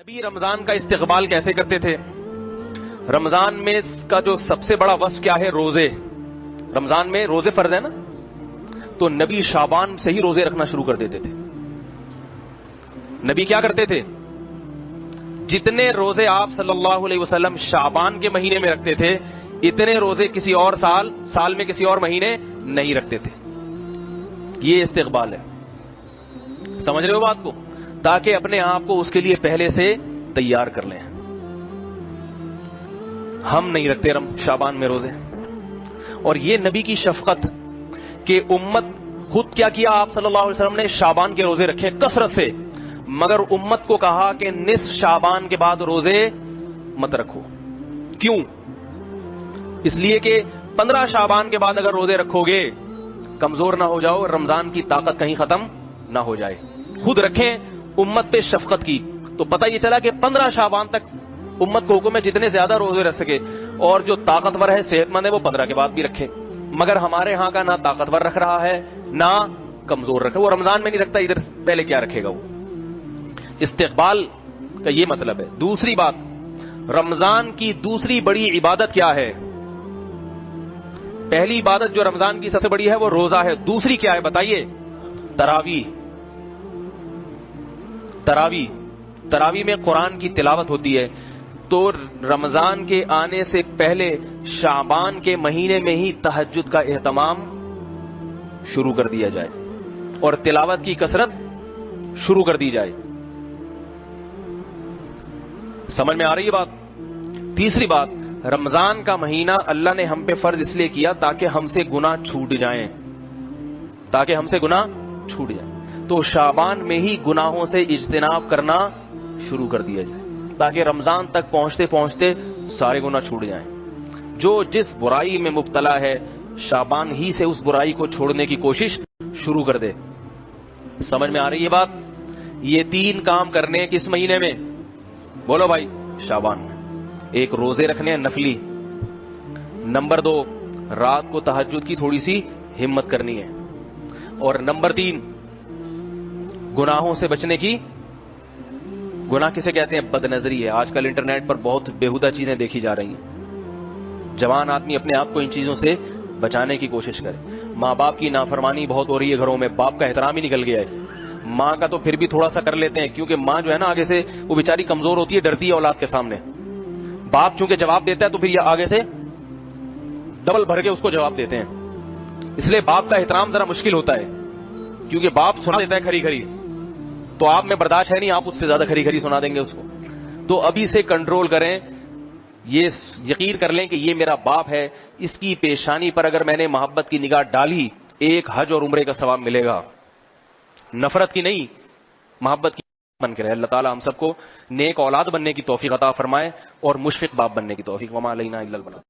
نبی رمضان کا استقبال کیسے کرتے تھے؟ رمضان میں کا جو سب سے بڑا وصف کیا ہے؟ روزے. رمضان میں روزے فرض ہے نا، تو نبی شعبان سے ہی روزے رکھنا شروع کر دیتے تھے. نبی کیا کرتے تھے؟ جتنے روزے آپ صلی اللہ علیہ وسلم شعبان کے مہینے میں رکھتے تھے، اتنے روزے کسی اور سال میں کسی اور مہینے نہیں رکھتے تھے. یہ استقبال ہے. سمجھ رہے ہو بات کو؟ تاکہ اپنے آپ کو اس کے لیے پہلے سے تیار کر لیں. ہم نہیں رکھتے شعبان میں روزے. اور یہ نبی کی شفقت کہ امت خود کیا کیا آپ صلی اللہ علیہ وسلم نے شعبان کے روزے رکھے کثرت سے، مگر امت کو کہا کہ نصف شعبان کے بعد روزے مت رکھو. کیوں؟ اس لیے کہ 15 شعبان کے بعد اگر روزے رکھو گے کمزور نہ ہو جاؤ، رمضان کی طاقت کہیں ختم نہ ہو جائے. خود رکھیں، امت پہ شفقت کی تو پتہ یہ چلا کہ 15 شعبان تک امت کو حکم ہے جتنے زیادہ روزے رکھ سکے، اور جو طاقتور ہے صحت مند ہے وہ 15 کے بعد بھی رکھے. مگر ہمارے ہاں کا نہ طاقتور رکھ رہا ہے نہ کمزور رکھے. وہ رمضان میں نہیں رکھتا، ادھر پہلے کیا رکھے گا وہ؟ استقبال کا یہ مطلب ہے. دوسری بات، رمضان کی دوسری بڑی عبادت کیا ہے؟ پہلی عبادت جو رمضان کی سب سے بڑی ہے وہ روزہ ہے. دوسری کیا ہے بتائیے؟ تراویح. تراویح میں قرآن کی تلاوت ہوتی ہے. تو رمضان کے آنے سے پہلے شعبان کے مہینے میں ہی تہجد کا اہتمام شروع کر دیا جائے اور تلاوت کی کثرت شروع کر دی جائے. سمجھ میں آ رہی ہے بات؟ تیسری بات، رمضان کا مہینہ اللہ نے ہم پہ فرض اس لیے کیا تاکہ ہم سے گناہ چھوٹ جائیں. تو شعبان میں ہی گناہوں سے اجتناب کرنا شروع کر دیا جائے تاکہ رمضان تک پہنچتے پہنچتے سارے گناہ چھوٹ جائیں. جو جس برائی میں مبتلا ہے شعبان ہی سے اس برائی کو چھوڑنے کی کوشش شروع کر دے. سمجھ میں آ رہی ہے بات؟ یہ 3 کام کرنے کس مہینے میں؟ بولو بھائی. شعبان میں. ایک، روزے رکھنے ہیں نفلی. نمبر 2، رات کو تہجد کی تھوڑی سی ہمت کرنی ہے. اور نمبر 3، گناہوں سے بچنے کی. گناہ کسے کہتے ہیں؟ بد نظری ہے. آج کل انٹرنیٹ پر بہت بےہودہ چیزیں دیکھی جا رہی ہیں. جوان آدمی اپنے آپ کو ان چیزوں سے بچانے کی کوشش کرے. ماں باپ کی نافرمانی بہت ہو رہی ہے گھروں میں، باپ کا احترام ہی نکل گیا ہے. ماں کا تو پھر بھی تھوڑا سا کر لیتے ہیں کیونکہ ماں جو ہے نا آگے سے وہ بیچاری کمزور ہوتی ہے، ڈرتی ہے اولاد کے سامنے. باپ چونکہ جواب دیتا ہے تو پھر یہ آگے سے ڈبل بھر کے اس کو جواب دیتے ہیں. اس لیے باپ کا احترام ذرا مشکل ہوتا ہے کیونکہ باپ سنا دیتا ہے کھری کھری، تو آپ میں برداشت ہے نہیں، آپ اس سے زیادہ کھری کھری سنا دیں گے اس کو. تو ابھی سے کنٹرول کریں. یہ یقین کر لیں کہ یہ میرا باپ ہے، اس کی پیشانی پر اگر میں نے محبت کی نگاہ ڈالی 1 حج اور عمرے کا ثواب ملے گا. نفرت کی نہیں، محبت کی بن کے رہے. اللہ تعالی ہم سب کو نیک اولاد بننے کی توفیق عطا فرمائے اور مشفق باپ بننے کی توفیق. وما علینا الا البلاغ.